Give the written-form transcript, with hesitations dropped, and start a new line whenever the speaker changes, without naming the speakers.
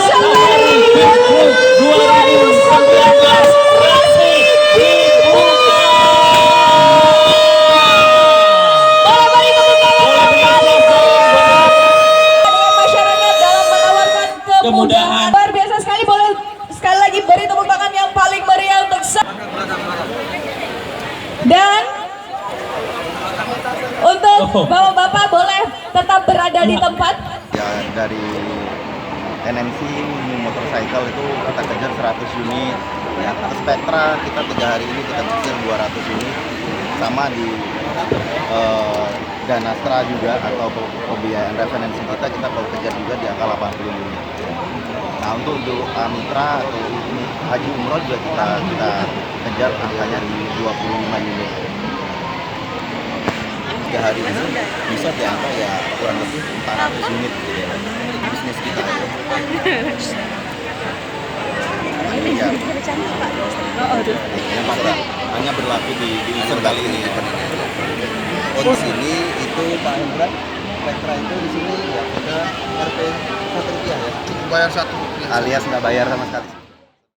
Safari Food 2019 masih dibuka. Bola beri tepuk tangan kembali dengan masyarakat dalam menawarkan kemudahan. Luar biasa sekali, boleh sekali lagi beri tepuk tangan yang paling meriah untuk dan untuk bapak-bapak boleh tetap berada di tempat.
Ya, dari NMC motorcycle itu kita kejar 100 unit. Ya, Spectra kita 3 hari ini kita kejar 200 unit. Sama di Danastra juga atau pembiayaan referensi kita mau kejar juga di angka 80 unit. Nah, untuk mitra atau haji umroh juga kita kejar angkanya di 25 unit. 3 hari ini bisa di angka ya kurang lebih 400 unit gitu ya. Bisnis kita hanya berlaku di event kali ini. Oh, di sini itu Pak Hendra, Spectra itu di sini ya udah RP 1 rupiah ya. Bayar 1 rupiah. Alias nggak bayar sama sekali.